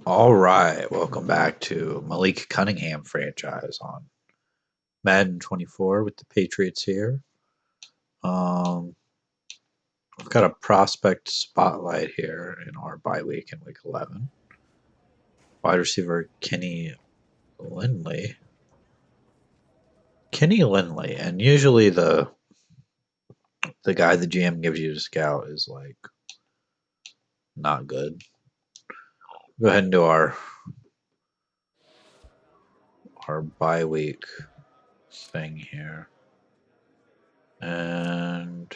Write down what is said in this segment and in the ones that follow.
All right, welcome back to Malik Cunningham Franchise on Madden 24 with the Patriots here. Um, we've got a prospect spotlight here in our bye week in week 11. Wide receiver Lindley. Kenny Lindley, and usually the guy the GM gives you to scout is like not good. Go ahead and do our bye week thing here. And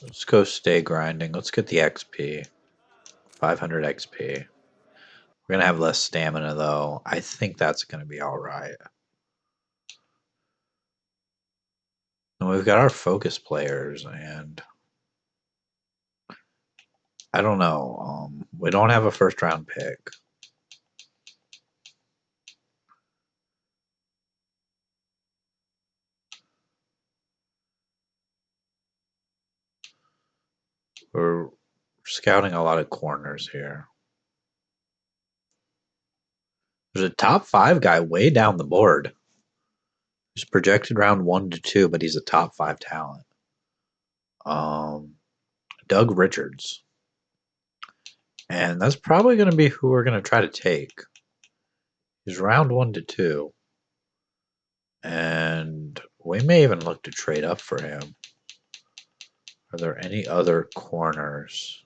let's go stay grinding. Let's get the XP. 500 XP. We're going to have less stamina, though. I think that's going to be all right. And we've got our focus players, and I don't know. We don't have a first-round pick. We're scouting a lot of corners here. There's a top 5 guy way down the board. He's projected round 1 to 2, but he's a top 5 talent. Doug Richards. And that's probably going to be who we're going to try to take. He's round 1 to 2. And we may even look to trade up for him. Are there any other corners?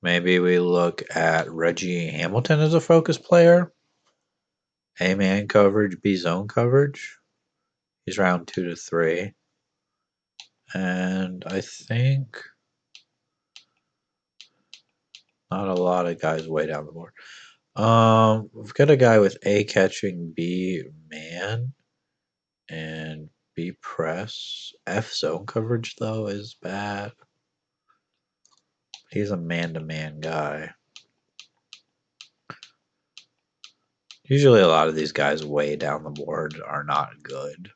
Maybe we look at Reggie Hamilton as a focus player. A-man coverage, B-zone coverage. He's round 2 to 3. And I think not a lot of guys way down the board. We've got a guy with A catching, B man, and B press. F zone coverage though is bad. He's a man-to-man guy. Usually a lot of these guys way down the board are not good.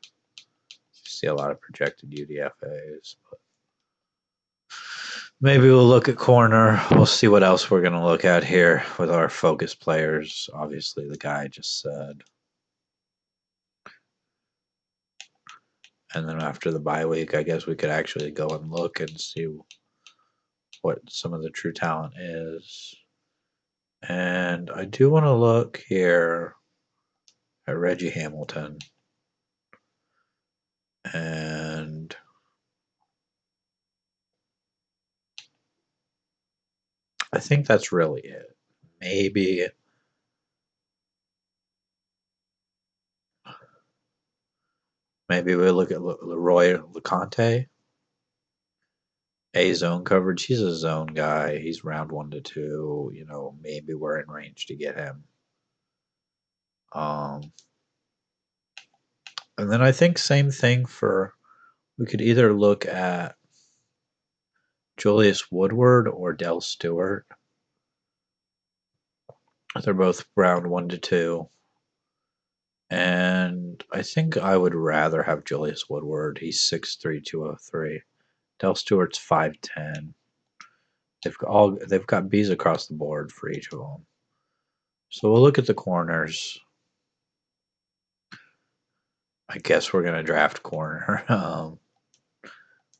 You see a lot of projected UDFAs. But maybe we'll look at corner. We'll see what else we're going to look at here with our focus players. Obviously, the guy I just said. And then after the bye week, I guess we could actually go and look and see what some of the true talent is. And I do want to look here at Reggie Hamilton. And I think that's really it. Maybe we look at Leroy LeConte. A zone coverage. He's a zone guy. He's round 1 to 2. You know, maybe we're in range to get him. And then I think same thing for, we could either look at Julius Woodward or Del Stewart. They're both round 1 to 2. And I think I would rather have Julius Woodward. He's 6'3", 203. Del Stewart's 5'10". They've got B's across the board for each of them. So we'll look at the corners. I guess we're going to draft corner.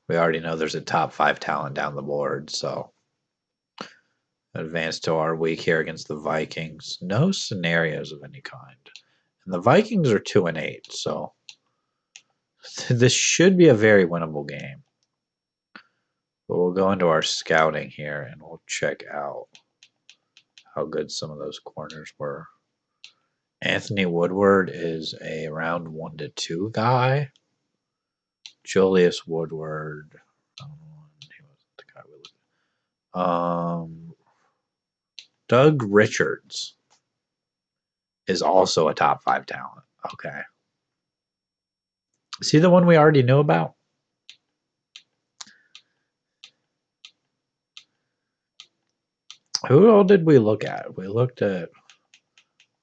We already know there's a top 5 talent down the board, so advance to our week here against the Vikings. No scenarios of any kind. And the Vikings are 2-8, so this should be a very winnable game. But we'll go into our scouting here and we'll check out how good some of those corners were. Anthony Woodward is a round 1 to 2 guy. Julius Woodward. He wasn't the guy we looked at. Doug Richards is also a top 5 talent. Okay. See the one we already knew about? Who all did we look at? We looked at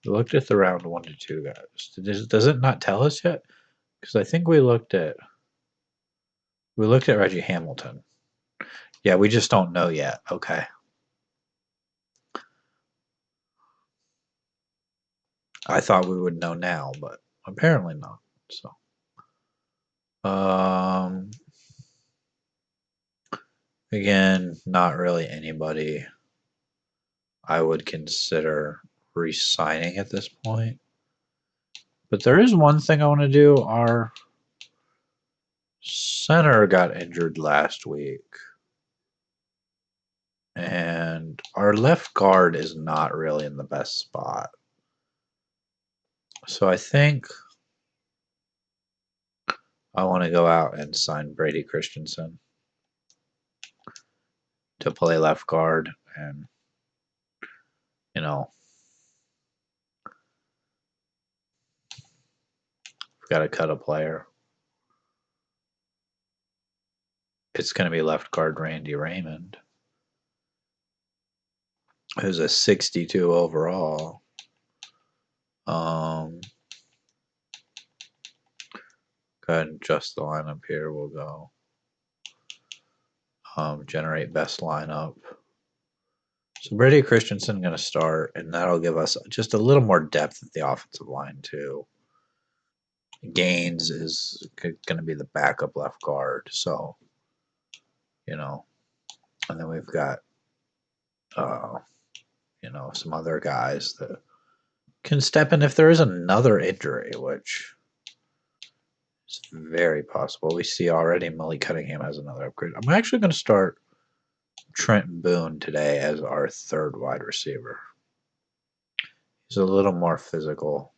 the round 1 to 2 guys. Does it not tell us yet? Because I think we looked at We looked at Reggie Hamilton. Yeah, we just don't know yet. Okay. I thought we would know now, but apparently not. So, again, not really anybody I would consider re-signing at this point. But there is one thing I want to do. Our center got injured last week. And our left guard is not really in the best spot. So I think I want to go out and sign Brady Christensen to play left guard. And, you know, we've got to cut a player. It's going to be left guard Randy Raymond, who's a 62 overall. Go ahead and adjust the lineup here. We'll go generate best lineup. So Brady Christensen going to start, and that'll give us just a little more depth at the offensive line too. Gaines is going to be the backup left guard, so you know, and then we've got some other guys that can step in if there is another injury, which is very possible. We see already Malik Cunningham has another upgrade. I'm actually going to start Trent Boone today as our third wide receiver. He's a little more physical.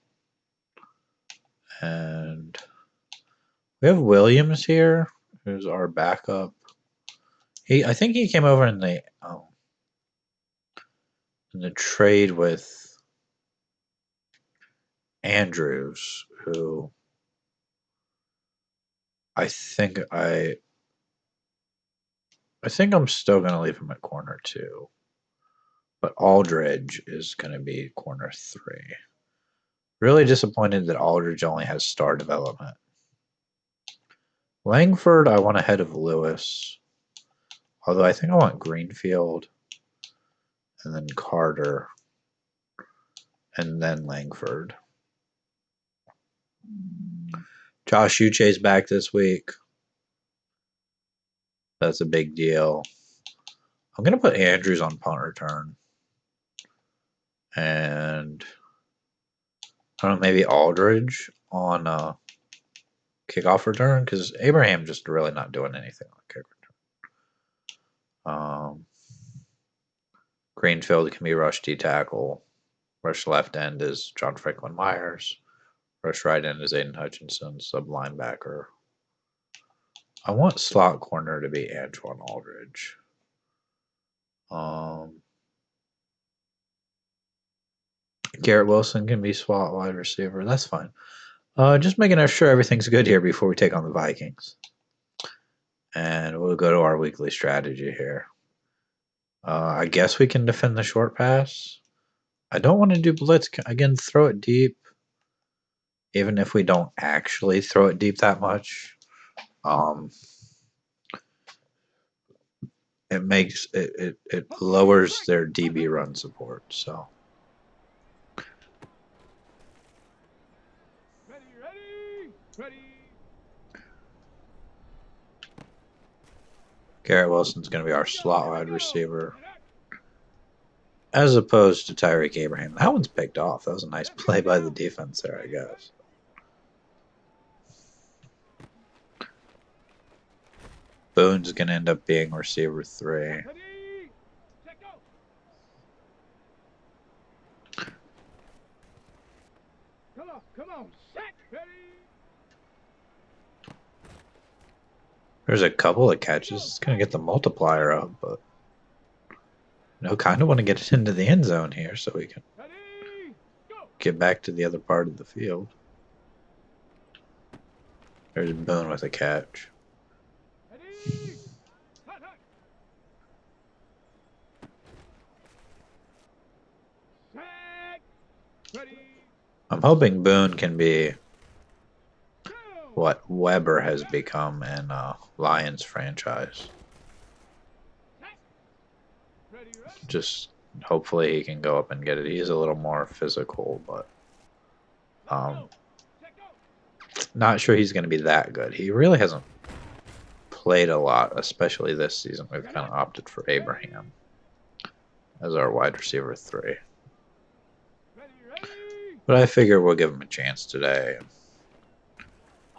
And we have Williams here, who's our backup. I think he came over in the trade with Andrews, who I think I'm still going to leave him at corner 2. But Aldridge is going to be corner 3. Really disappointed that Aldridge only has star development. Langford I want ahead of Lewis. Although I think I want Greenfield and then Carter and then Langford. Josh Uche's back this week. That's a big deal. I'm going to put Andrews on punt return. And I don't know, maybe Aldridge on kickoff return, because Abraham just really not doing anything on kick return. Greenfield can be rush D tackle. Rush left end is John Franklin Myers. Rush right end is Aiden Hutchinson, sub linebacker. I want slot corner to be Antoine Aldridge. Garrett Wilson can be slot wide receiver. That's fine. Just making sure everything's good here before we take on the Vikings. And we'll go to our weekly strategy here. I guess we can defend the short pass. I don't want to do blitz. Again, throw it deep. Even if we don't actually throw it deep that much. It makes it lowers their DB run support. So Ready. Garrett Wilson's going to be our slot wide receiver, as opposed to Tyreek Abraham. That one's picked off. That was a nice play by the defense there, I guess. Boone's going to end up being receiver 3. Come on, set, ready. There's a couple of catches. It's going to get the multiplier up, but kind of want to get it into the end zone here so we can get back to the other part of the field. There's Boone with a catch. I'm hoping Boone can be what Weber has become in Lions franchise. Ready, ready. Just hopefully he can go up and get it. He's a little more physical, but Let's go. Check go. not sure he's going to be that good. He really hasn't played a lot, especially this season. We've kind of opted for Abraham as our wide receiver 3. Ready, ready. But I figure we'll give him a chance today and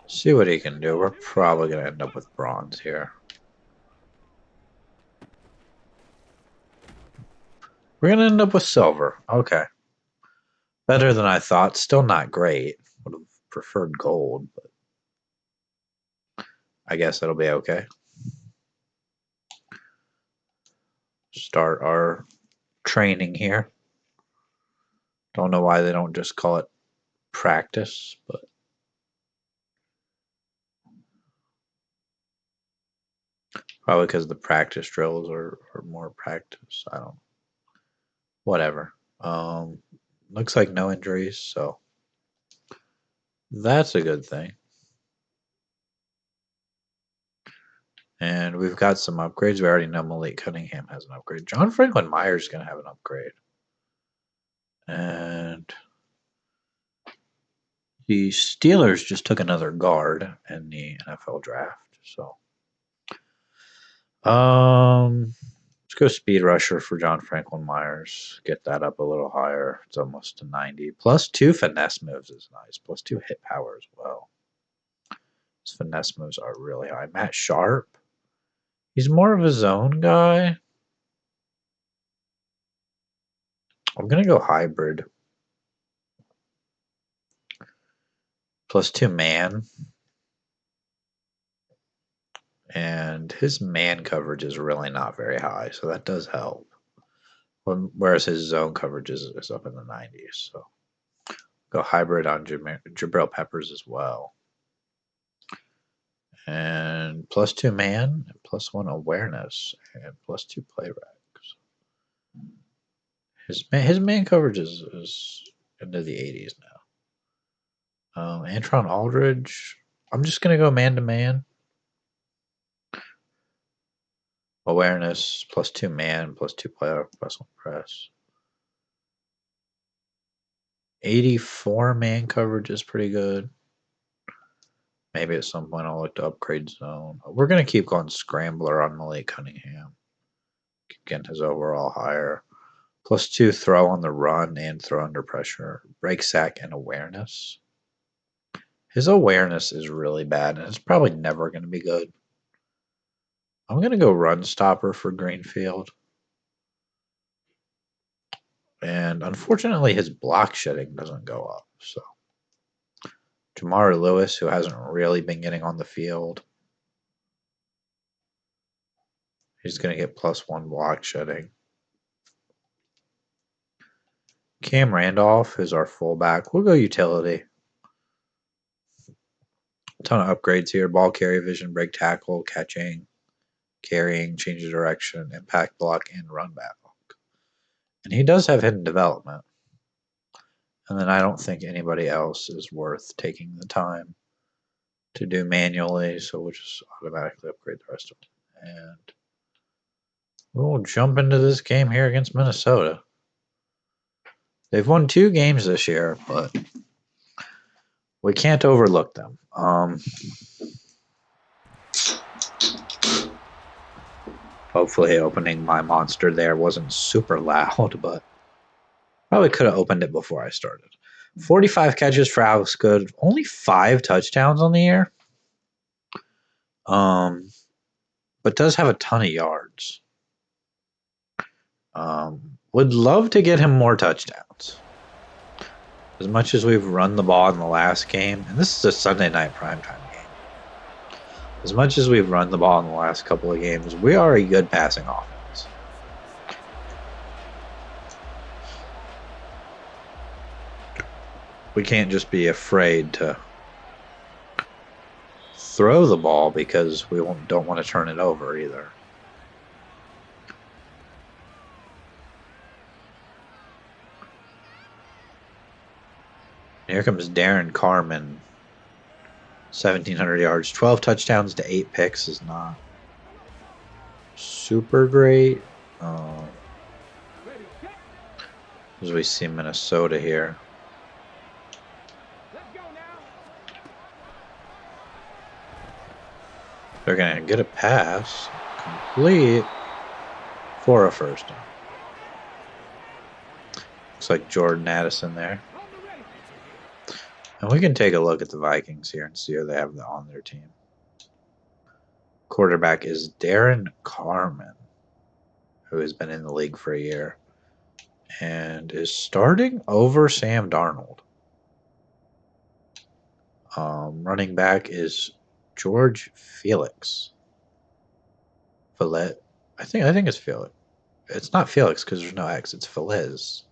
see what he can do. We're probably going to end up with bronze here. We're going to end up with silver. Okay. Better than I thought. Still not great. Would have preferred gold, but I guess it'll be okay. Start our training here. Don't know why they don't just call it practice, but probably because the practice drills are more practice. I don't. Whatever. Looks like no injuries, so that's a good thing. And we've got some upgrades. We already know Malik Cunningham has an upgrade. John Franklin Myers is going to have an upgrade. And the Steelers just took another guard in the NFL draft. So, let's go speed rusher for John Franklin Myers. Get that up a little higher. It's almost to 90. +2 finesse moves is nice. +2 hit power as well. His finesse moves are really high. Matt Sharp. He's more of a zone guy. I'm going to go hybrid. +2 man. And his man coverage is really not very high, so that does help. Whereas his zone coverage is up in the 90s. So go hybrid on Jabril Peppers as well. And +2 man, and +1 awareness, and +2 play recs. His man coverage is into the 80s now. Antron Aldridge, I'm just going to go man-to-man. Awareness, +2 man, +2 player, +1 press. 84 man coverage is pretty good. Maybe at some point I'll look to upgrade zone. We're going to keep going scrambler on Malik Cunningham. Keep getting his overall higher. +2 throw on the run and throw under pressure. Break sack and awareness. His awareness is really bad and it's probably never going to be good. I'm going to go run stopper for Greenfield. And unfortunately, his block shedding doesn't go up. So, Jamar Lewis, who hasn't really been getting on the field, he's going to get +1 block shedding. Cam Randolph is our fullback. We'll go utility. A ton of upgrades here. Ball carry vision, break tackle, catching, carrying, change of direction, impact block, and run back. And he does have hidden development. And then I don't think anybody else is worth taking the time to do manually, so we'll just automatically upgrade the rest of them. And we'll jump into this game here against Minnesota. They've won 2 games this year, but we can't overlook them. Hopefully opening my monster there wasn't super loud, but probably could have opened it before I started. 45 catches for Alex Good, only 5 touchdowns on the year. But does have a ton of yards. Would love to get him more touchdowns. As much as we've run the ball in the last game, and this is a Sunday night primetime game. As much as we've run the ball in the last couple of games, we are a good passing offense. We can't just be afraid to throw the ball because we don't want to turn it over either. Here comes Darren Carmen, 1,700 yards, 12 touchdowns to 8 picks is not super great. Ready, set, As we see Minnesota here. let's go now. They're going to get a pass, complete for a first down. Looks like Jordan Addison there. On the ready. And we can take a look at the Vikings here and see who they have on their team. Quarterback is Darren Carmen, who has been in the league for a year and is starting over Sam Darnold. Running back is George Felix. Fillet. I think it's Felix. It's not Felix because there's no X. It's Feliz.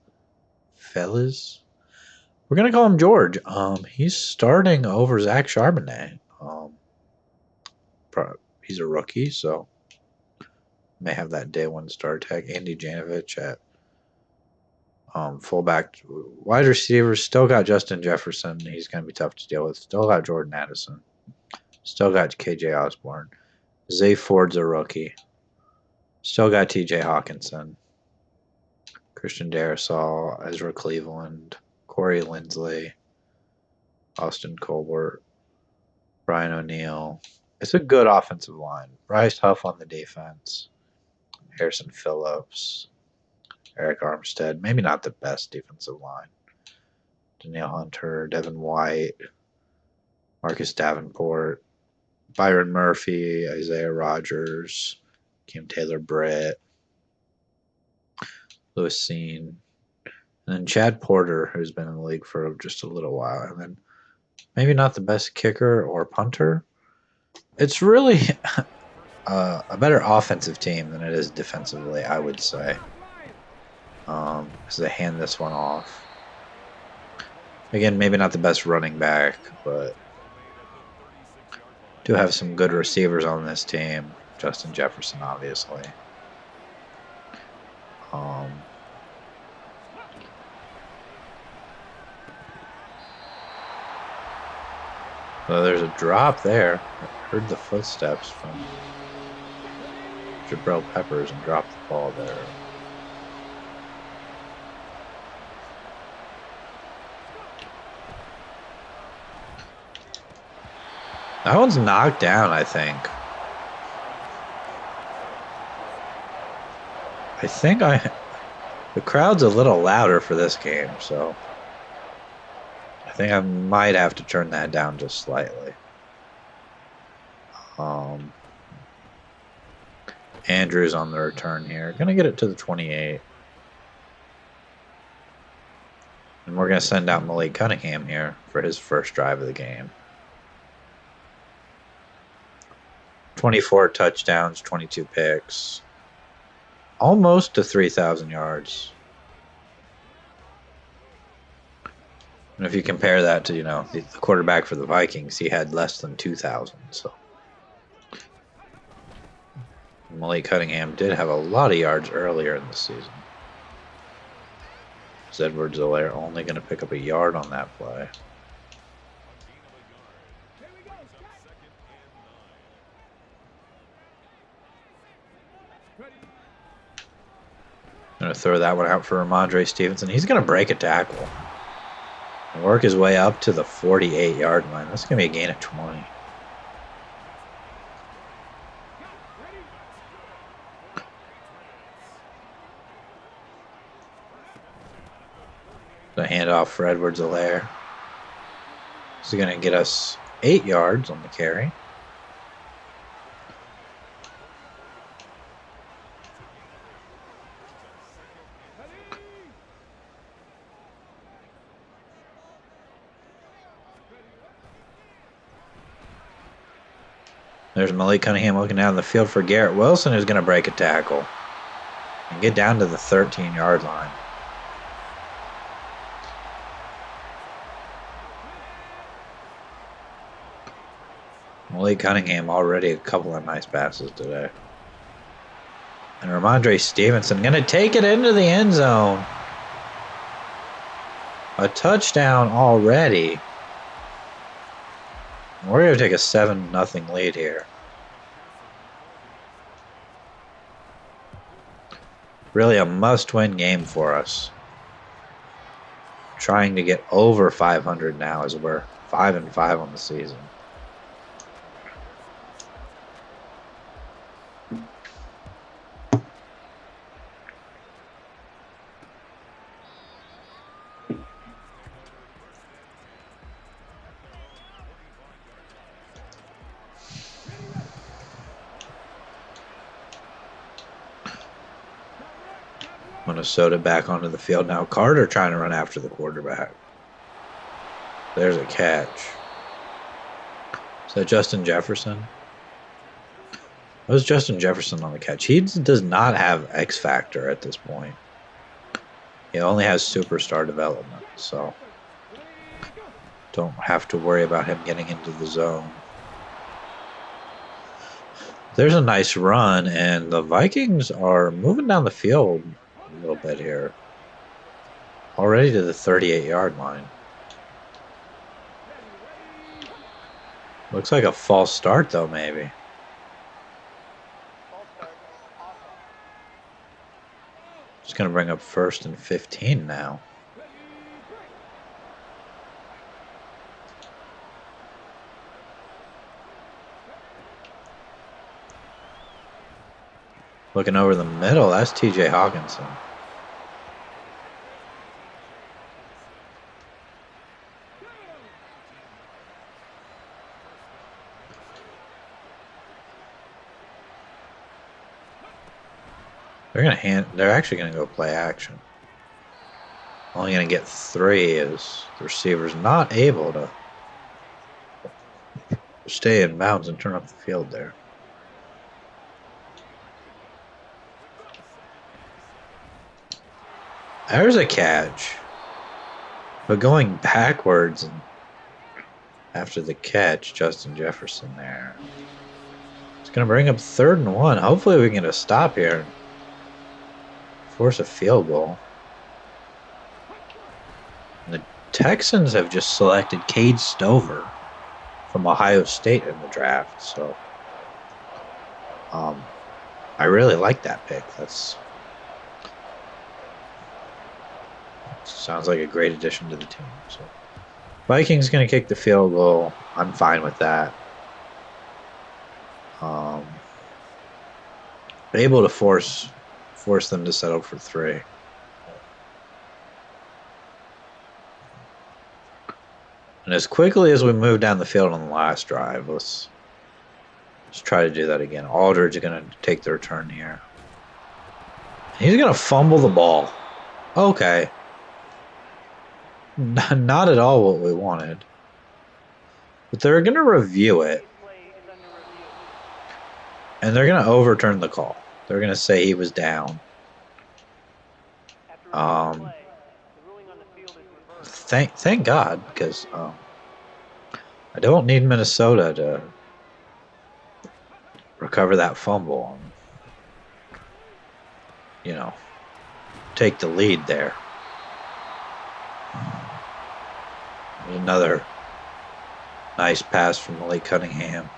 Feliz. We're gonna call him George. He's starting over Zach Charbonnet. He's a rookie, so may have that day one star tag. Andy Janovich at fullback. Wide receivers still got Justin Jefferson. He's gonna be tough to deal with. Still got Jordan Addison. Still got KJ Osborne. Zay Ford's a rookie. Still got TJ Hawkinson. Christian Darrisaw, Ezra Cleveland, Corey Lindsley, Austin Colbert, Brian O'Neill. It's a good offensive line. Bryce Huff on the defense. Harrison Phillips. Eric Armstead. Maybe not the best defensive line. Danielle Hunter, Devin White, Marcus Davenport, Byron Murphy, Isaiah Rogers, Kim Taylor Britt, Lewis Seen, and then Chad Porter, who's been in the league for just a little while. And then maybe not the best kicker or punter. It's really a better offensive team than it is defensively, I would say. As they hand this one off. Again, maybe not the best running back, but do have some good receivers on this team. Justin Jefferson, obviously. So there's a drop there. I heard the footsteps from Jabril Peppers and dropped the ball there. That one's knocked down, I think. The crowd's a little louder for this game, so I think I might have to turn that down just slightly. Andrews on the return here. Gonna get it to the 28. And we're gonna send out Malik Cunningham here for his first drive of the game. 24 touchdowns, 22 picks. Almost to 3,000 yards. And if you compare that to, the quarterback for the Vikings, he had less than 2,000. So Malik Cunningham did have a lot of yards earlier in the season. Edwards-Helaire only going to pick up a yard on that play. Going to throw that one out for Ramondre Stevenson. He's going to break a tackle and work his way up to the 48-yard line. That's going to be a gain of 20. The handoff for Edwards-Helaire. He's going to get us 8 yards on the carry. There's Malik Cunningham looking down the field for Garrett Wilson, who's going to break a tackle and get down to the 13-yard line. Malik Cunningham already a couple of nice passes today. And Ramondre Stevenson going to take it into the end zone. A touchdown already. We're going to take a 7-0 lead here. Really a must-win game for us. Trying to get over 500 now as we're 5-5 on the season. Minnesota back onto the field now. Carter trying to run after the quarterback. There's a catch. Is that Justin Jefferson? That was Justin Jefferson on the catch. He does not have X Factor at this point. He only has superstar development, so don't have to worry about him getting into the zone. There's a nice run, and the Vikings are moving down the field a little bit here. Already to the 38-yard line. Looks like a false start, though, maybe. Just going to bring up 1st and 15 now. Looking over the middle, that's TJ Hawkinson. They're actually gonna go play action. Only gonna get 3 as the receiver's not able to stay in bounds and turn up the field there. There's a catch. But going backwards and after the catch, Justin Jefferson there. It's gonna bring up 3rd and 1. Hopefully we can get a stop here and force a field goal. And the Texans have just selected Cade Stover from Ohio State in the draft, so I really like that pick. That's sounds like a great addition to the team. So Vikings gonna kick the field goal. I'm fine with that. Able to force them to settle for 3. And as quickly as we move down the field on the last drive, let's try to do that again. Aldridge is going to take the return here. He's going to fumble the ball. Okay. Not at all what we wanted. But they're going to review it. And they're going to overturn the call. They're going to say he was down. Thank God, because I don't need Minnesota to recover that fumble and, take the lead there. Another nice pass from Malik Cunningham.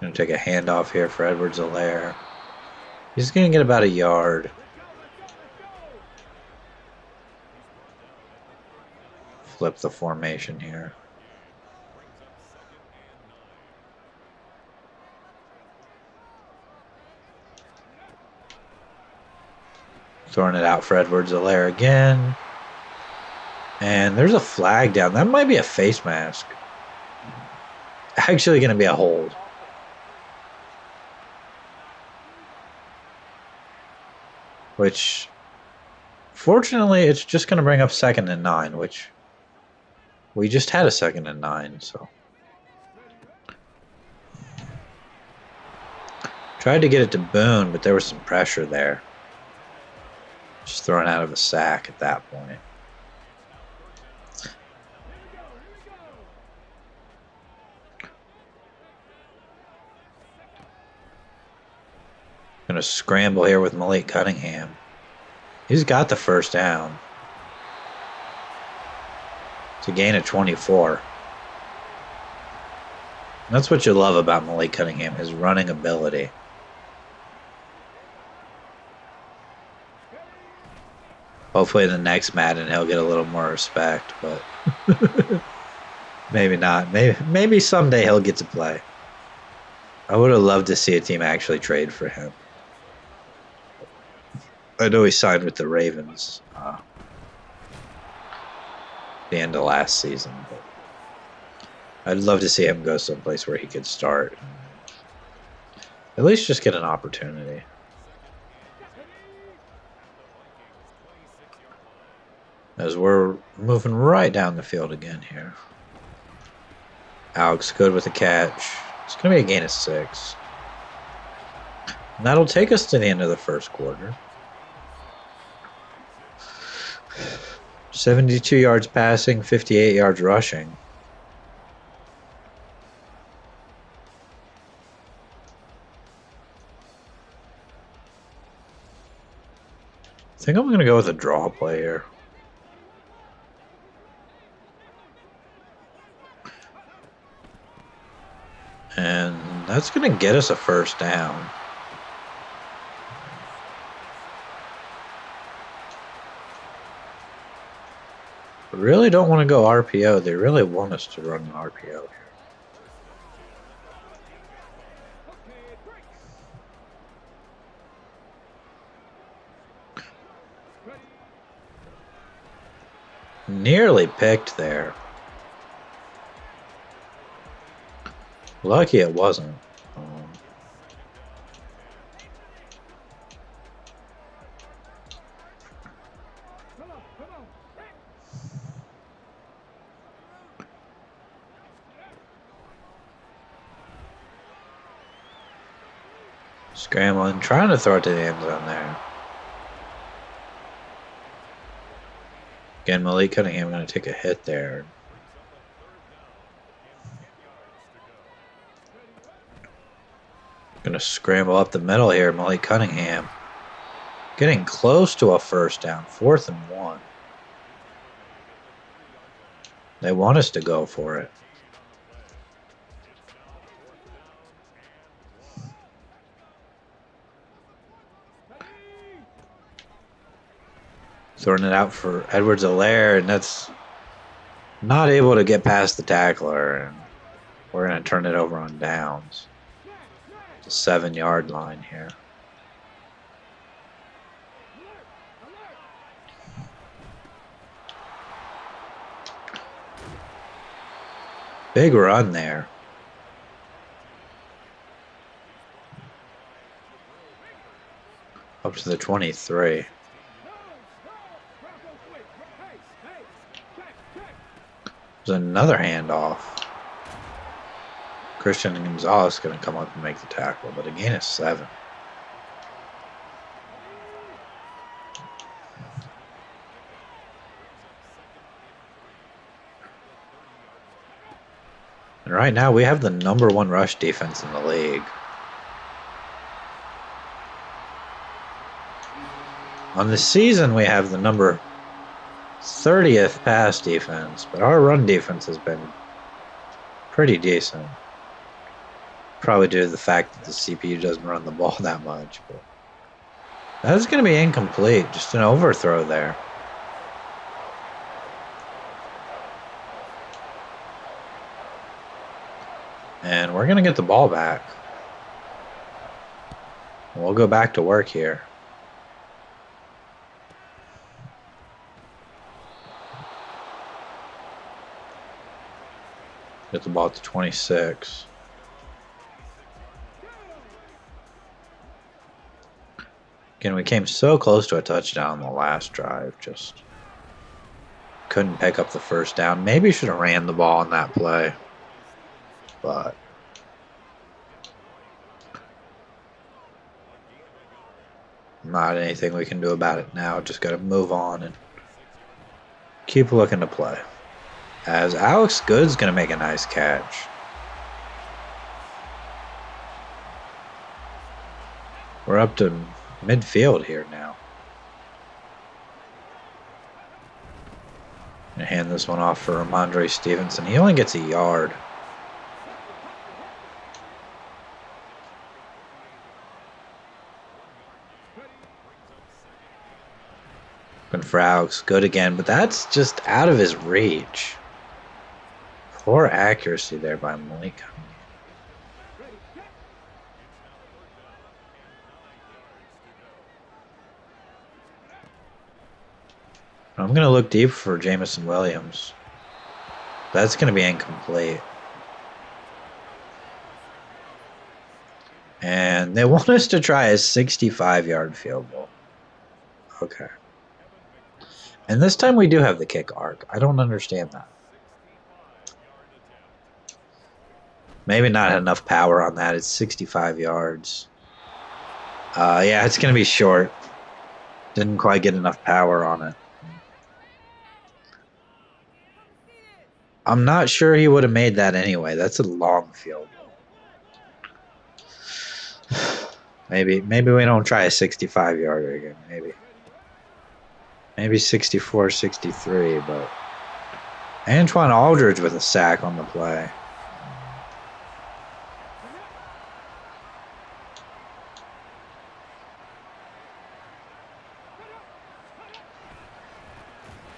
Going to take a handoff here for Edwards-Helaire. He's going to get about a yard. Flip the formation here. Throwing it out for Edwards-Helaire again. And there's a flag down. That might be a face mask. Actually going to be a hold. Which, fortunately, it's just going to bring up 2nd and 9, which we just had a 2nd and 9, so. Tried to get it to Boone, but there was some pressure there. Just thrown out of a sack at that point. Going to scramble here with Malik Cunningham. He's got the first down. It's a gain of 24. That's what you love about Malik Cunningham, his running ability. Hopefully in the next Madden he'll get a little more respect, but maybe not. Maybe someday he'll get to play. I would have loved to see a team actually trade for him. I know he signed with the Ravens the end of last season, but I'd love to see him go someplace where he could start. At least just get an opportunity. As we're moving right down the field again here. Alex good with the catch. It's going to be a gain of 6. And that'll take us to the end of the first quarter. 72 yards passing, 58 yards rushing. I think I'm going to go with a draw play here. And that's going to get us a first down. Really don't want to go RPO. They really want us to run an RPO here. Nearly picked there. Lucky it wasn't. Scrambling, trying to throw it to the end zone there. Again, Malik Cunningham going to take a hit there. Going to scramble up the middle here, Malik Cunningham. Getting close to a first down, 4th and 1. They want us to go for it. Throwing it out for Edwards-Helaire, and that's not able to get past the tackler. And we're going to turn it over on downs. The 7-yard line here. Big run there. Up to the 23. There's another handoff. Christian Gonzalez going to come up and make the tackle, but a gain of 7. And right now we have the #1 rush defense in the league. On the season, we have the number 30th pass defense, but our run defense has been pretty decent. Probably due to the fact that the CPU doesn't run the ball that much. But that's going to be incomplete. Just an overthrow there. And we're going to get the ball back. We'll go back to work here. Get the ball at the 26. Again, we came so close to a touchdown on the last drive. Just couldn't pick up the first down. Maybe should have ran the ball on that play. But not anything we can do about it now. Just got to move on and keep looking to play. As Alex Good's going to make a nice catch. We're up to midfield here now. Gonna hand this one off for Ramondre Stevenson. He only gets a yard. Looking for Alex. Good again, but that's just out of his reach. Poor accuracy there by Malik Cunningham. I'm going to look deep for Jamison Williams. That's going to be incomplete. And they want us to try a 65-yard field goal. Okay. And this time we do have the kick arc. I don't understand that. Maybe not enough power on that. It's 65 yards. Yeah, it's going to be short. Didn't quite get enough power on it. I'm not sure he would have made that anyway. That's a long field goal. Maybe we don't try a 65-yarder again. Maybe 64, 63, but Antoine Aldridge with a sack on the play.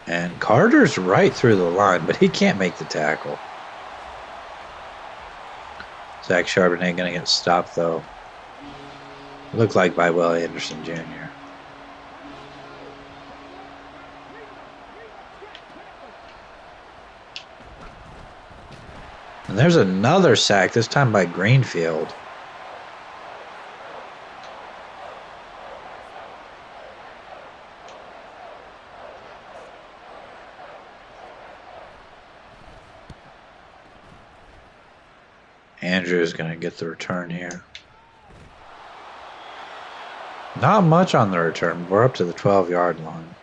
And Carter's right through the line, but he can't make the tackle. Zach Charbonnet going to get stopped, though. Looked like by Will Anderson Jr. And there's another sack, this time by Greenfield. Andrew is going to get the return here. Not much on the return. We're up to the 12-yard line.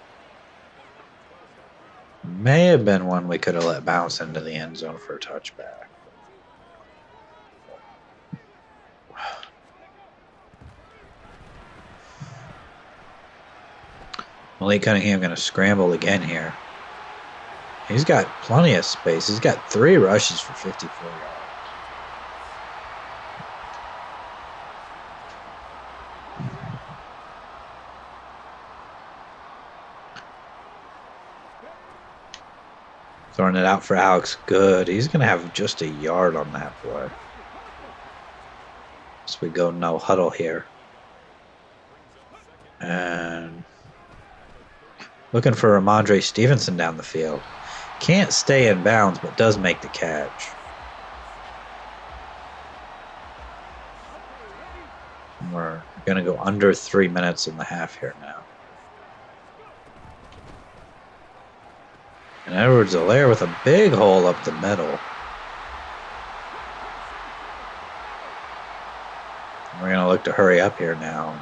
May have been one we could have let bounce into the end zone for a touchback. Malik Cunningham going to scramble again here. He's got plenty of space. He's got 3 rushes for 54 yards. Throwing it out for Alex. Good. He's going to have just a yard on that play. So we go no huddle here. And looking for Ramondre Stevenson down the field. Can't stay in bounds, but does make the catch. We're going to go under 3 minutes in the half here now. And Edwards-Helaire with a big hole up the middle. We're going to look to hurry up here now.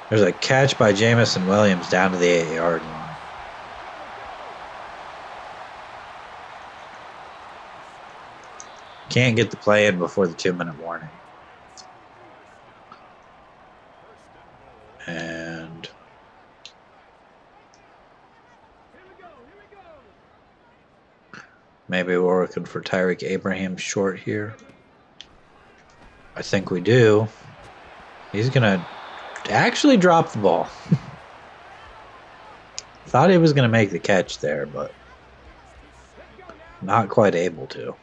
There's a catch by Jamison Williams down to the 8-yard line. Can't get the play in before the 2-minute warning. And maybe we're looking for Tyreek Abraham short here. I think we do. He's going to actually drop the ball. Thought he was going to make the catch there, but not quite able to.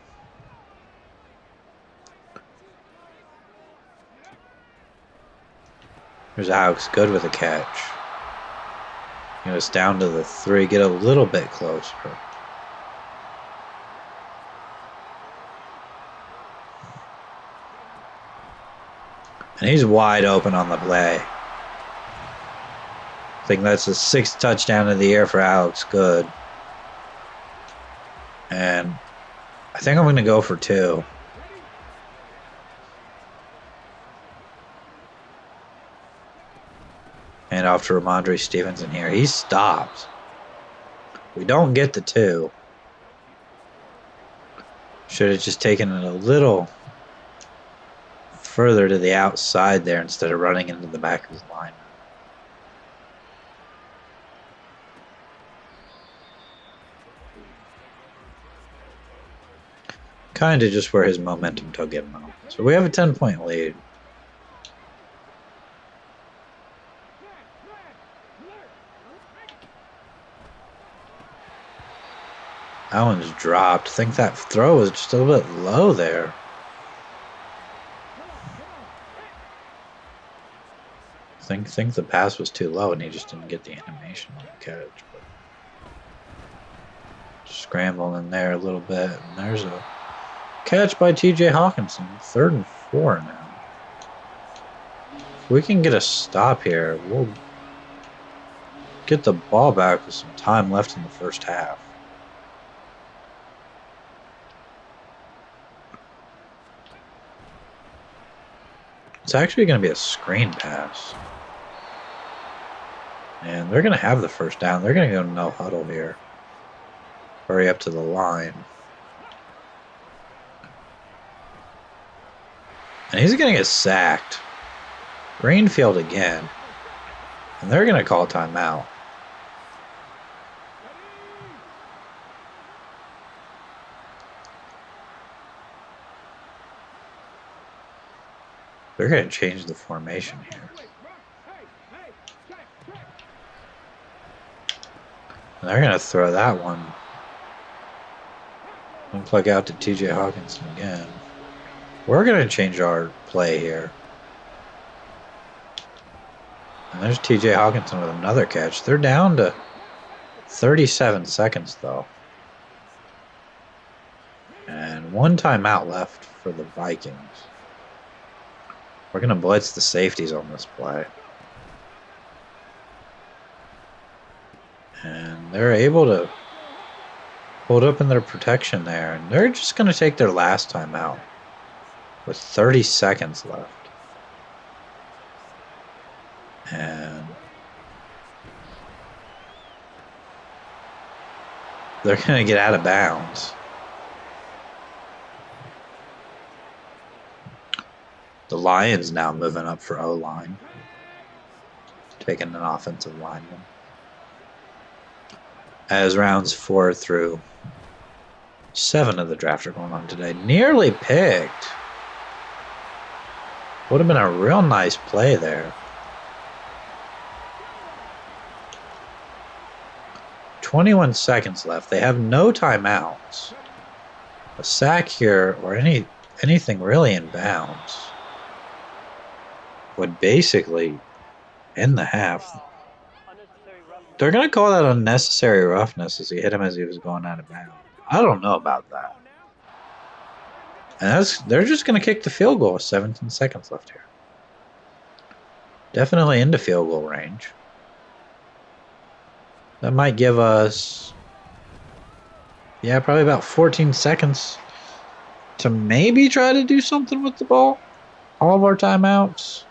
There's Alex Good with a catch. Get us down to the 3, get a little bit closer. And he's wide open on the play. I think that's the 6th touchdown of the year for Alex Good. And I think I'm going to go for 2. And off to Ramondre Stevenson here. He stopped. We don't get the 2. Should have just taken it a little further to the outside there instead of running into the back of his line. kind of just where his momentum took him, though. So we have a 10-point lead. That one's dropped. I think that throw was just a little bit low there. I think the pass was too low and he just didn't get the animation on the catch. But scrambling there a little bit, and there's a catch by TJ Hawkinson. 3rd and 4 now. If we can get a stop here, we'll get the ball back with some time left in the first half. It's actually going to be a screen pass. And they're going to have the first down. They're going to go no huddle here. Hurry up to the line. And he's going to get sacked. Greenfield again. And they're going to call timeout. They're going to change the formation here. And they're going to throw that one. And plug out to TJ Hawkinson again. We're going to change our play here. And there's TJ Hawkinson with another catch. They're down to 37 seconds, though. And 1 timeout left for the Vikings. We're going to blitz the safeties on this play. And they're able to hold up in their protection there. And they're just going to take their last timeout with 30 seconds left. And they're going to get out of bounds. The Lions now moving up for O-line. Taking an offensive lineman. As rounds 4 through 7 of the draft are going on today. Nearly picked. Would have been a real nice play there. 21 seconds left. They have no timeouts. A sack here or anything really in bounds would basically end the half. They're going to call that unnecessary roughness as he hit him as he was going out of bounds. I don't know about that. And they're just going to kick the field goal with 17 seconds left here. Definitely into field goal range. That might give us, probably about 14 seconds to maybe try to do something with the ball. All of our timeouts.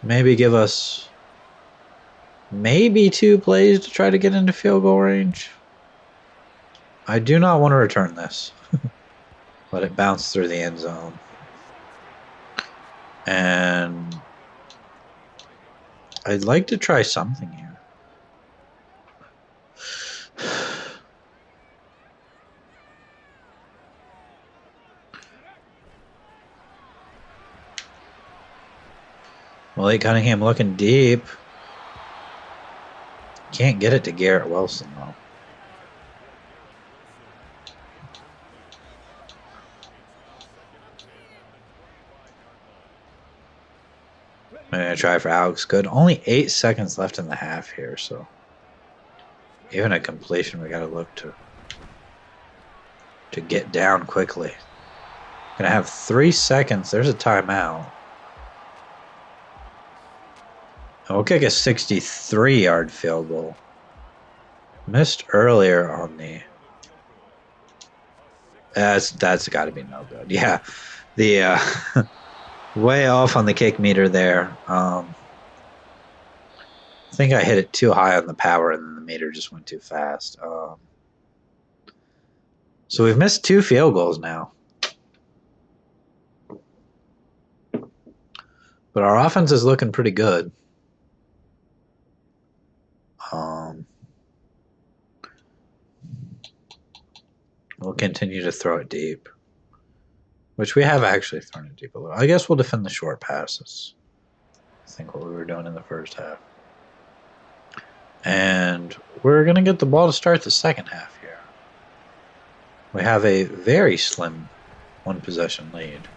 Maybe give us maybe 2 plays to try to get into field goal range. I do not want to return this. Let it bounce through the end zone. And I'd like to try something here. Malik Cunningham looking deep. Can't get it to Garrett Wilson, though. I'm going to try for Alex Good. Only 8 seconds left in the half here, so even a completion, we got to look to get down quickly. Going to have 3 seconds. There's a timeout. And we'll kick a 63-yard field goal. Missed earlier on the... That's got to be no good. Yeah, the way off on the kick meter there. I think I hit it too high on the power, and then the meter just went too fast. So we've missed 2 field goals now. But our offense is looking pretty good. We'll continue to throw it deep, which we have actually thrown it deep a little. I guess we'll defend the short passes. I think what we were doing in the first half. And we're going to get the ball to start the second half here. We have a very slim one possession lead.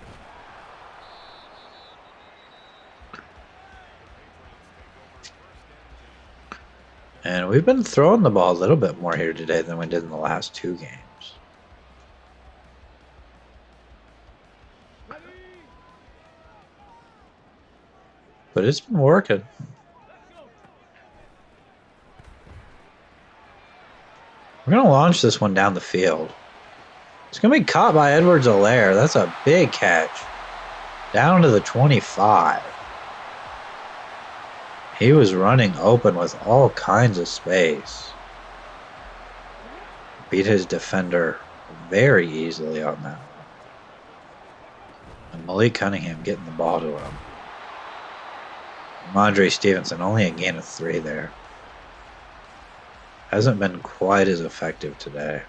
And we've been throwing the ball a little bit more here today than we did in the last 2 games. But it's been working. We're going to launch this one down the field. It's going to be caught by Edwards-Helaire. That's a big catch. Down to the 25. He was running open with all kinds of space. Beat his defender very easily on that one. And Malik Cunningham getting the ball to him. Andre Stevenson, only a gain of 3 there. Hasn't been quite as effective today.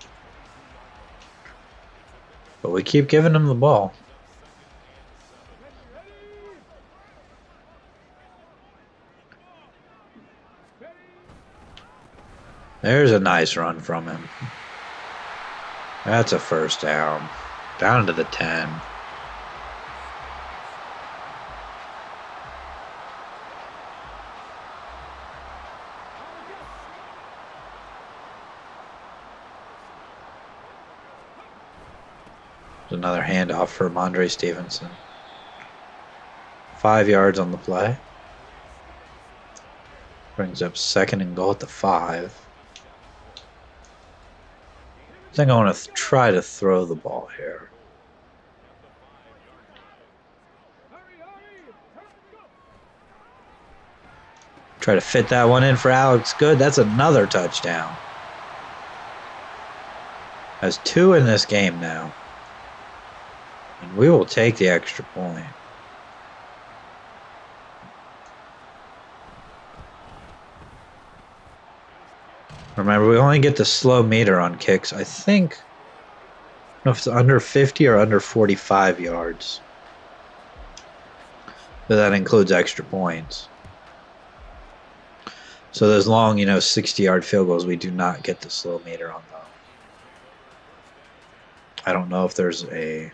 But we keep giving him the ball. There's a nice run from him. That's a first down. Down to the 10. There's another handoff for Andre Stevenson. 5 yards on the play. Brings up 2nd and goal at the 5. I think I want to try to throw the ball here. Try to fit that one in for Alex Good. That's another touchdown. Has 2 in this game now. And we will take the extra point. Remember, we only get the slow meter on kicks. I think, I don't know if it's under 50 or under 45 yards. But that includes extra points. So those long, 60-yard field goals, we do not get the slow meter on them. I don't know if there's a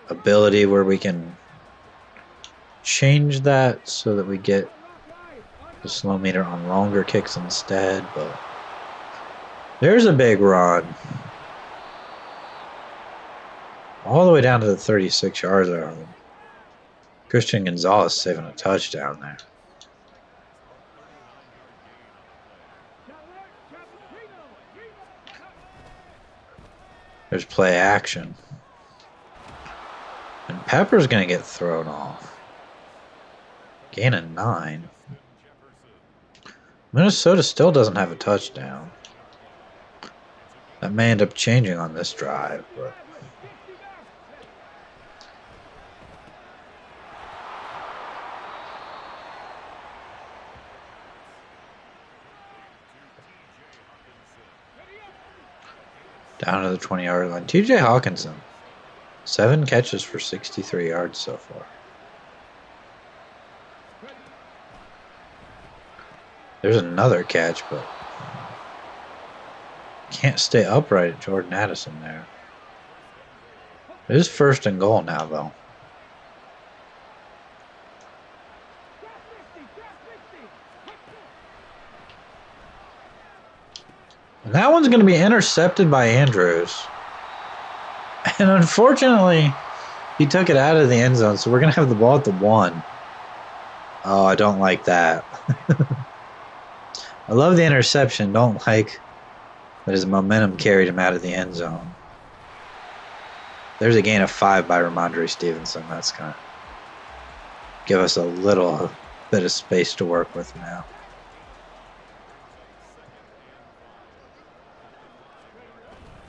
ability where we can change that so that we get the slow meter on longer kicks instead, but there's a big run. All the way down to the 36 yards there. Christian Gonzalez saving a touchdown there. There's play action. And Pepper's going to get thrown off. Gain of 9. Minnesota still doesn't have a touchdown. That may end up changing on this drive, but down to the 20-yard line. TJ Hawkinson, 7 catches for 63 yards so far. There's another catch, but can't stay upright at Jordan Addison there. It is 1st and goal now, though. And that one's going to be intercepted by Andrews. And unfortunately, he took it out of the end zone, so we're going to have the ball at the 1. Oh, I don't like that. I love the interception. Don't like that his momentum carried him out of the end zone. There's a gain of 5 by Ramondre Stevenson. That's going to give us a little bit of space to work with now.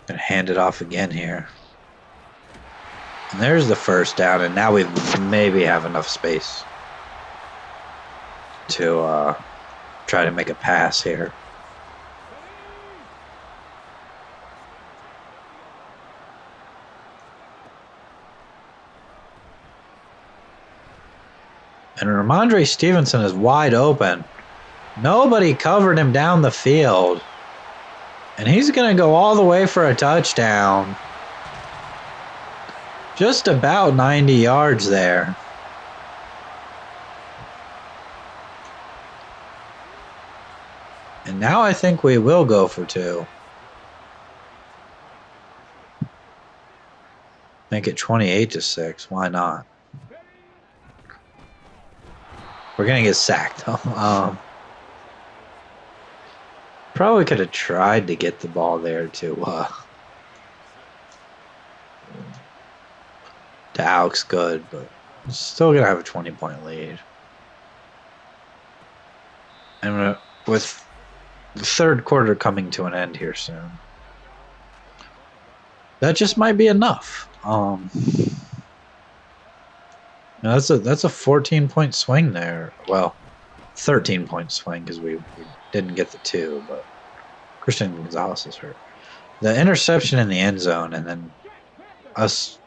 Gonna hand it off again here. And there's the 1st down, and now we maybe have enough space to try to make a pass here. And Ramondre Stevenson is wide open. Nobody covered him down the field. And he's going to go all the way for a touchdown. Just about 90 yards there. And now I think we will go for 2. Make it 28-6. Why not? We're going to get sacked. Probably could have tried to get the ball there to Alex Good, but still going to have a 20-point lead. And with the third quarter coming to an end here soon, that just might be enough. That's a 14-point swing there. Well, 13-point swing because we didn't get the 2, but Christian Gonzalez is hurt. The interception in the end zone, and then us,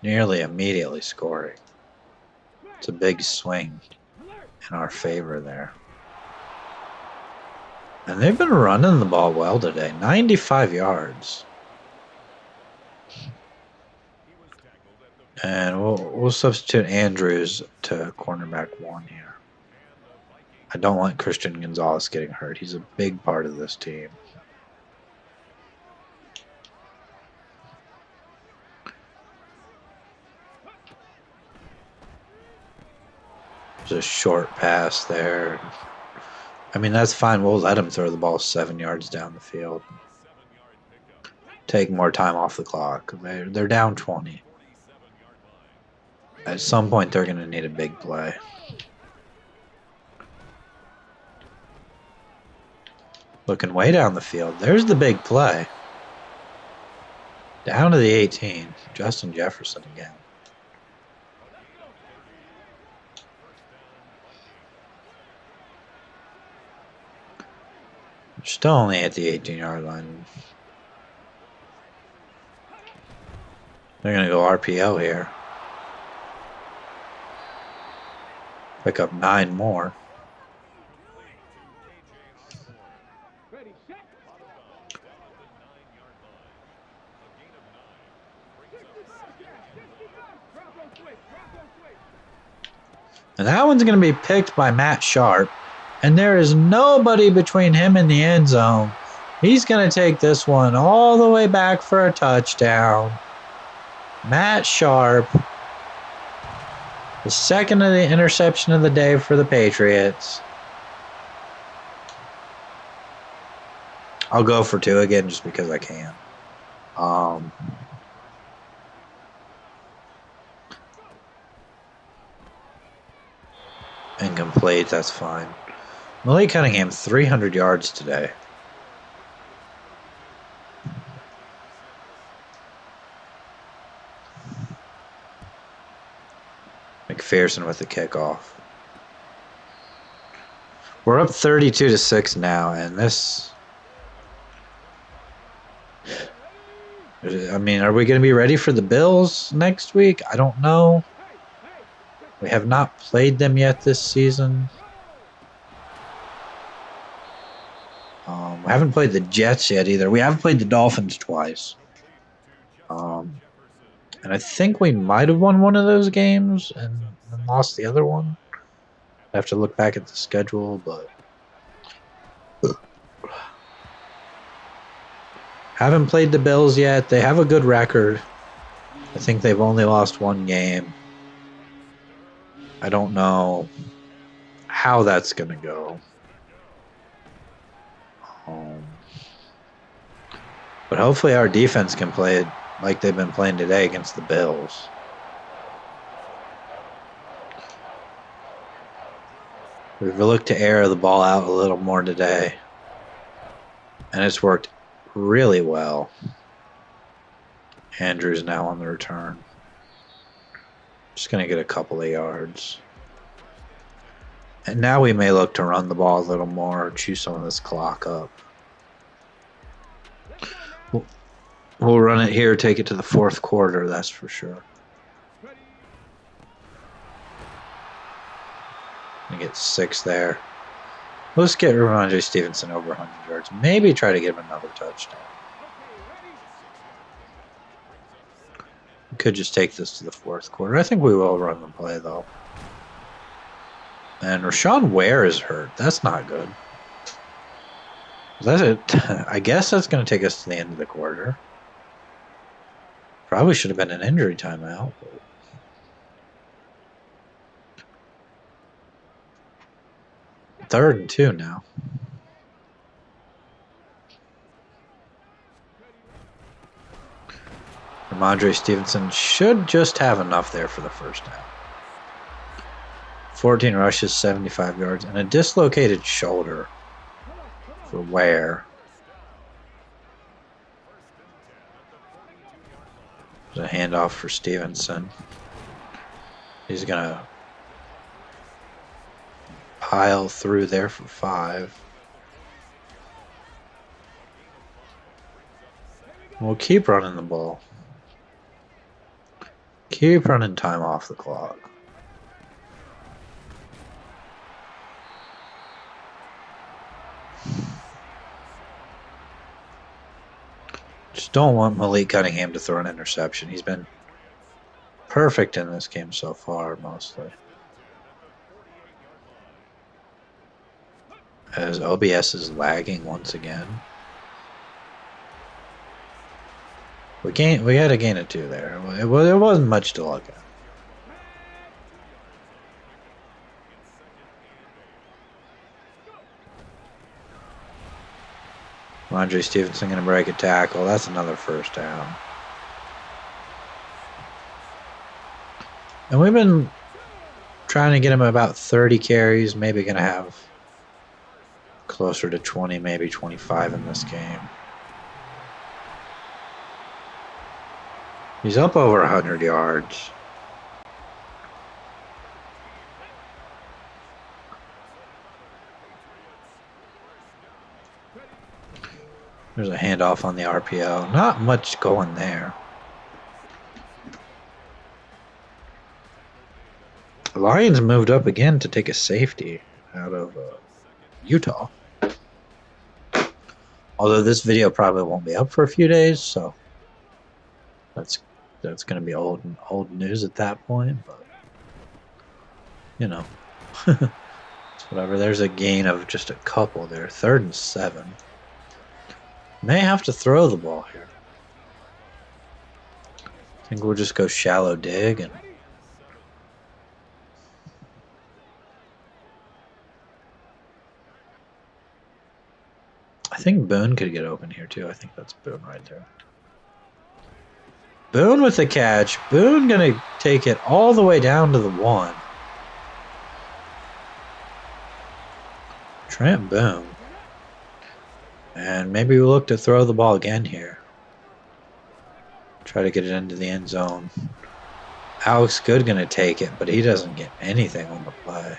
nearly immediately scoring. It's a big swing in our favor there. And they've been running the ball well today. 95 yards. And we'll substitute Andrews to cornerback 1 here. I don't want Christian Gonzalez getting hurt. He's a big part of this team. There's a short pass there. I mean, that's fine. We'll let him throw the ball 7 yards down the field. Take more time off the clock. They're down 20. At some point, they're going to need a big play. Looking way down the field. There's the big play. Down to the 18. Justin Jefferson again. Still only at the 18-yard line. They're going to go RPO here. Pick up 9 more. And that one's going to be picked by Matt Sharp. And there is nobody between him and the end zone. He's going to take this one all the way back for a touchdown. Matt Sharp. The second of the interception of the day for the Patriots. I'll go for 2 again just because I can. Incomplete, that's fine. Malik Cunningham, 300 yards today. McPherson with the kickoff. We're up 32-6 now, and this... I mean, are we going to be ready for the Bills next week? I don't know. We have not played them yet this season. We haven't played the Jets yet either. We have played the Dolphins twice. And I think we might have won one of those games and lost the other one. I have to look back at the schedule, but haven't played the Bills yet. They have a good record. I think they've only lost 1 game. I don't know how that's going to go. But hopefully our defense can play it like they've been playing today against the Bills. We've looked to air the ball out a little more today. And it's worked really well. Andrews now on the return. Just going to get a couple of yards. And now we may look to run the ball a little more, chew some of this clock up. We'll run it here, take it to the 4th quarter, that's for sure. Gonna get 6 there. Let's get Ramondre Stevenson over 100 yards. Maybe try to get him another touchdown. We could just take this to the 4th quarter. I think we will run the play, though. And Rashawn Ware is hurt. That's not good. That's it. I guess that's going to take us to the end of the quarter. Probably should have been an injury timeout. But... 3rd and 2 now. Ramondre Stevenson should just have enough there for the first down. 14 rushes, 75 yards, and a dislocated shoulder for Ware. There's a handoff for Stevenson. He's going to pile through there for 5. We'll keep running the ball. Keep running time off the clock. Just don't want Malik Cunningham to throw an interception. He's been perfect in this game so far, mostly. As OBS is lagging once again. We had a gain of 2 there. It wasn't much to look at. Ramondre Stevenson going to break a tackle. That's another first down. And we've been trying to get him about 30 carries. Maybe going to have closer to 20, maybe 25 in this game. He's up over 100 yards. There's a handoff on the RPO. Not much going there. The Lions moved up again to take a safety out of Utah. Although this video probably won't be up for a few days, so that's going to be old news at that point. But you know, it's whatever. There's a gain of just a couple there. 3rd and 7. May have to throw the ball here. I think we'll just go shallow dig and I think Boone could get open here too. I think that's Boone right there. Boone with the catch. Boone gonna take it all the way down to the 1. Trent Boone. And maybe we look to throw the ball again here. Try to get it into the end zone. Alex Good going to take it, but he doesn't get anything on the play.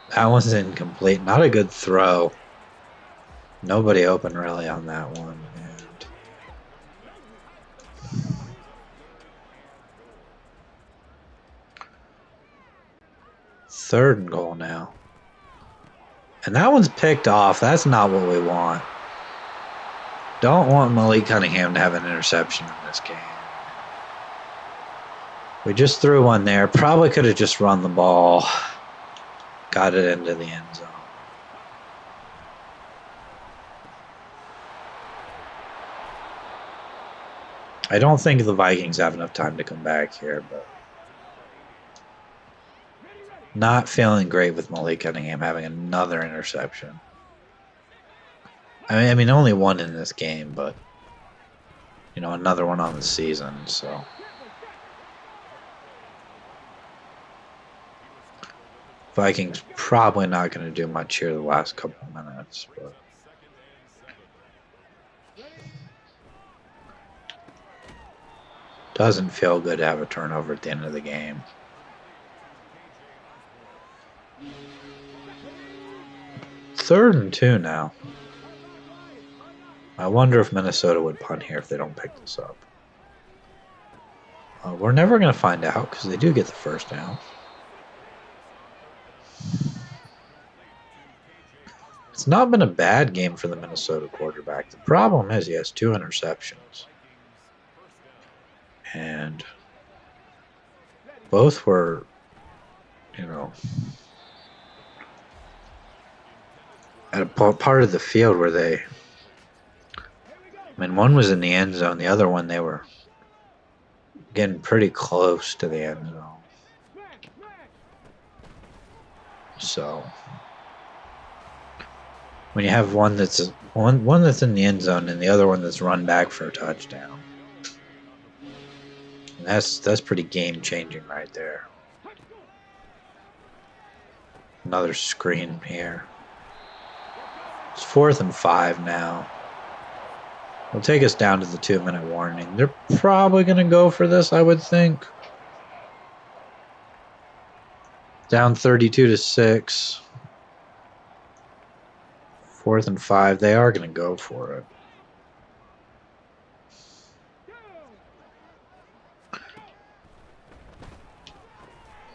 That one's incomplete. Not a good throw. Nobody open really on that one. Third and goal now. And that one's picked off. That's not what we want. Don't want Malik Cunningham to have an interception in this game. We just threw one there. Probably could have just run the ball. Got it into the end zone. I don't think the Vikings have enough time to come back here, but not feeling great with Malik Cunningham having another interception. I mean, only one in this game, but you know, another one on the season. So Vikings probably not going to do much here the last couple of minutes, but. Doesn't feel good to have a turnover at the end of the game. Third and 2 now. I wonder if Minnesota would punt here if they don't pick this up. We're never going to find out because they do get the first down. It's not been a bad game for the Minnesota quarterback. The problem is he has 2 interceptions. And both were, at a part of the field where one was in the end zone. The other one, they were getting pretty close to the end zone. So when you have one that's in the end zone and the other one that's run back for a touchdown, that's pretty game changing right there. Another screen here. It's 4th and 5 now. It'll take us down to the 2-minute warning. They're probably going to go for this, I would think. Down 32-6. 4th and 5. They are going to go for it.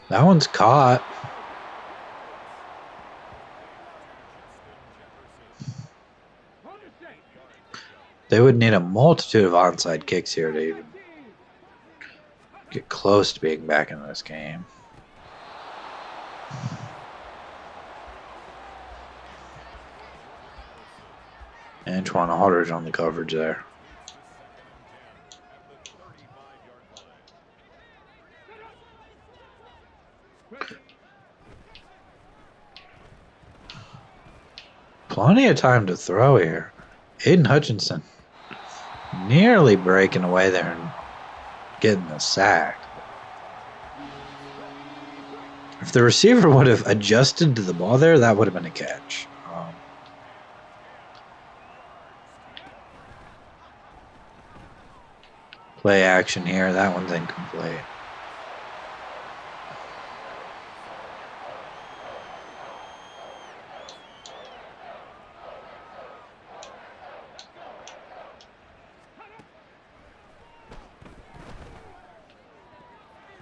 That one's caught. They would need a multitude of onside kicks here to even get close to being back in this game. Antoine Aldridge on the coverage there. Plenty of time to throw here. Aiden Hutchinson nearly breaking away there and getting the sack. If the receiver would have adjusted to the ball there, that would have been a catch. Play action here. That one's incomplete.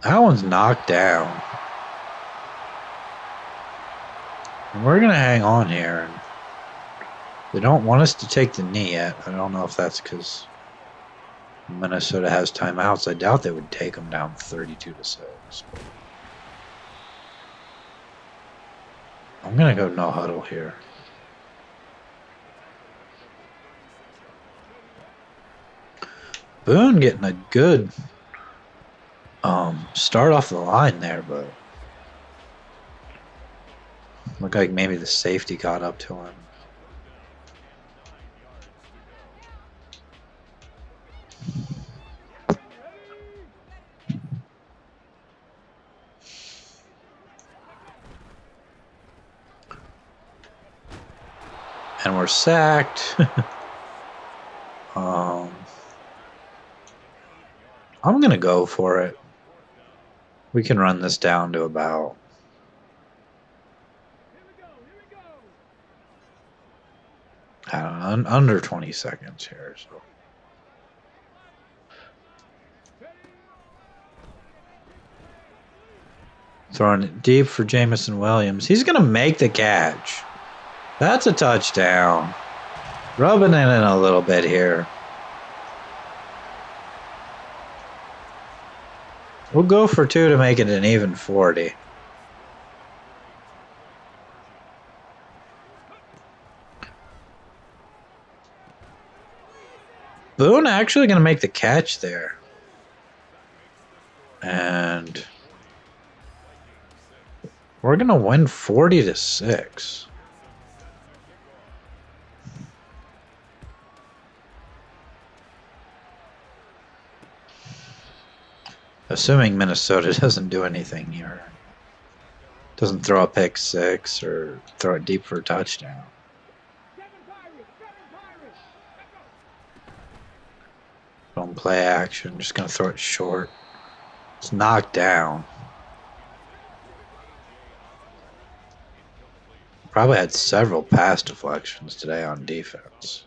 That one's knocked down. And we're going to hang on here. They don't want us to take the knee yet. I don't know if that's because Minnesota has timeouts. I doubt they would take them down 32-6. I'm going to go no huddle here. Boone getting a good start off the line there, but looked like maybe the safety got up to him. And we're sacked. I'm going to go for it. We can run this down to about I don't know, under 20 seconds here. So. Throwing it deep for Jamison Williams. He's going to make the catch. That's a touchdown. Rubbing it in a little bit here. We'll go for 2 to make it an even 40. Boone actually going to make the catch there. And we're going to win 40-6. Assuming Minnesota doesn't do anything here. Doesn't throw a pick 6 or throw it deep for a touchdown. Don't play action. Just going to throw it short. It's knocked down. Probably had several pass deflections today on defense.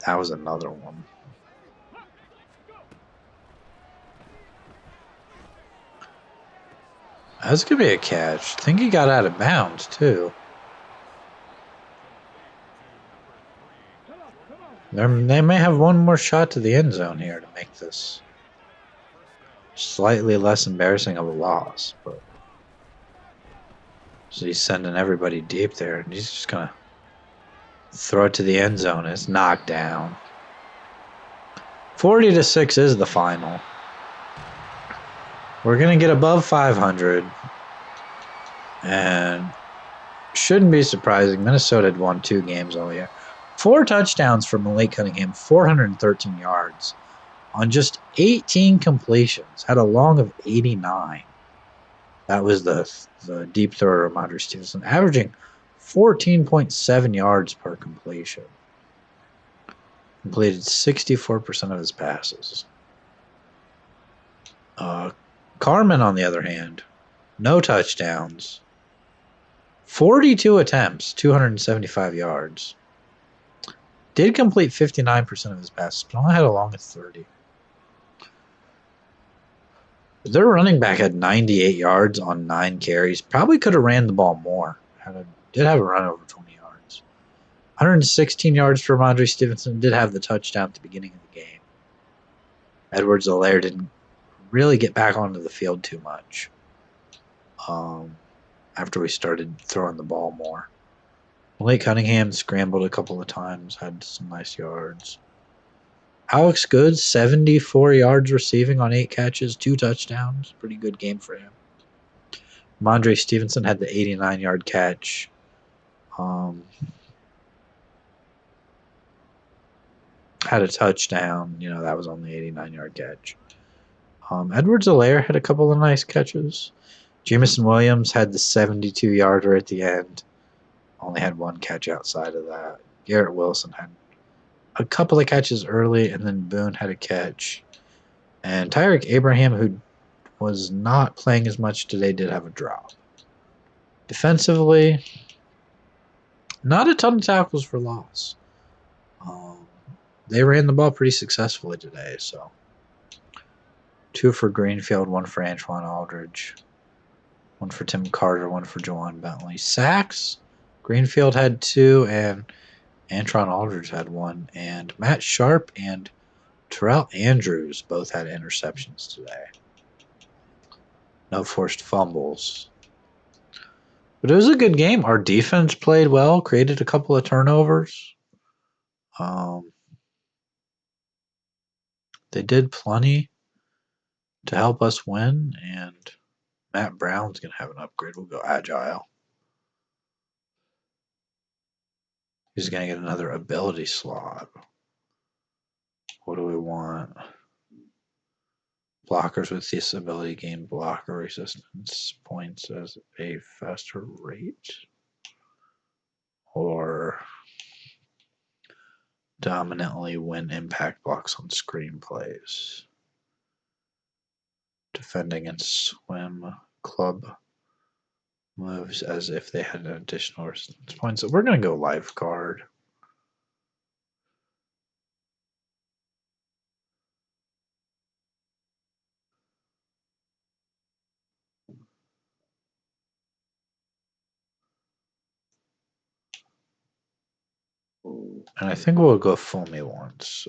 That was another one. That's going to be a catch. I think he got out of bounds, too. They may have one more shot to the end zone here to make this slightly less embarrassing of a loss. But so he's sending everybody deep there, and he's just going to throw it to the end zone. It's knocked down. 40-6 is the final. We're going to get above 500. And shouldn't be surprising. Minnesota had won 2 games all year. 4 touchdowns for Malik Cunningham, 413 yards on just 18 completions. Had a long of 89. That was the deep thrower of Ramondre Stevenson, averaging 14.7 yards per completion. Completed 64% of his passes. Carmen, on the other hand, no touchdowns. 42 attempts, 275 yards. Did complete 59% of his passes, but only had a long of 30. Their running back had 98 yards on 9 carries. Probably could have ran the ball more. Did have a run over 20 yards. 116 yards for Ramondre Stevenson. Did have the touchdown at the beginning of the game. Edwards-Helaire didn't really get back onto the field too much after we started throwing the ball more. Malik Cunningham scrambled a couple of times, had some nice yards. Alex Good, 74 yards receiving on 8 catches, 2 touchdowns. Pretty good game for him. Ramondre Stevenson had the 89-yard catch. Had a touchdown. That was on the 89-yard catch. Edwards-Helaire had a couple of nice catches. Jameson Williams had the 72-yarder at the end. Only had 1 catch outside of that. Garrett Wilson had a couple of catches early, and then Boone had a catch. And Tyreek Abraham, who was not playing as much today, did have a drop. Defensively, not a ton of tackles for loss. They ran the ball pretty successfully today. So 2 for Greenfield, 1 for Antoine Aldridge, 1 for Tim Carter, 1 for Jawan Bentley. Sacks, Greenfield had 2, and Antoine Aldridge had 1. And Matt Sharp and Terrell Andrews both had interceptions today. No forced fumbles. But it was a good game. Our defense played well, created a couple of turnovers. They did plenty to help us win, and Matt Brown's going to have an upgrade. We'll go agile. He's going to get another ability slot. What do we want? Blockers with this ability gain blocker resistance points as a faster rate. Or dominantly win impact blocks on screenplays. Defending and swim club moves as if they had an additional resistance points. So we're going to go lifeguard. And I think we'll go fool me once.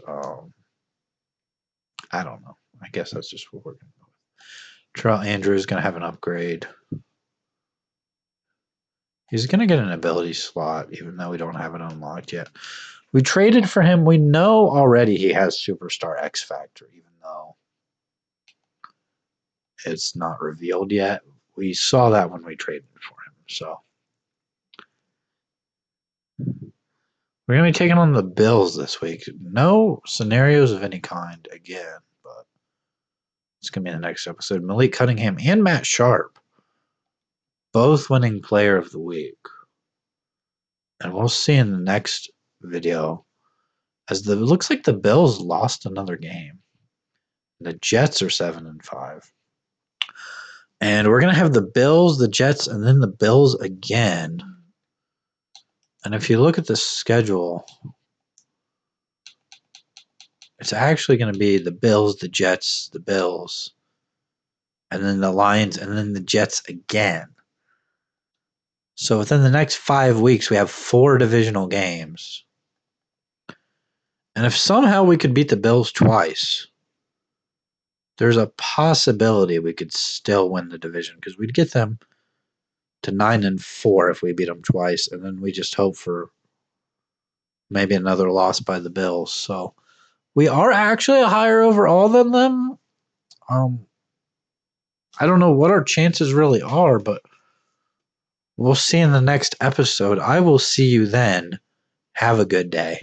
I don't know. I guess that's just what we're going to go with. Terrell Andrews is going to have an upgrade. He's going to get an ability slot, even though we don't have it unlocked yet. We traded for him. We know already he has Superstar X Factor, even though it's not revealed yet. We saw that when we traded for him. So we're going to be taking on the Bills this week. No scenarios of any kind again, but it's going to be in the next episode. Malik Cunningham and Matt Sharp, both winning player of the week. And we'll see in the next video, as it looks like the Bills lost another game. The Jets are 7-5. And we're going to have the Bills, the Jets, and then the Bills again. And if you look at the schedule, it's actually going to be the Bills, the Jets, the Bills, and then the Lions, and then the Jets again. So within the next 5 weeks, we have 4 divisional games. And if somehow we could beat the Bills twice, there's a possibility we could still win the division because we'd get them to 9-4 if we beat them twice, and then we just hope for maybe another loss by the Bills. So we are actually a higher overall than them. I don't know what our chances really are, but we'll see in the next episode. I will see you then. Have a good day.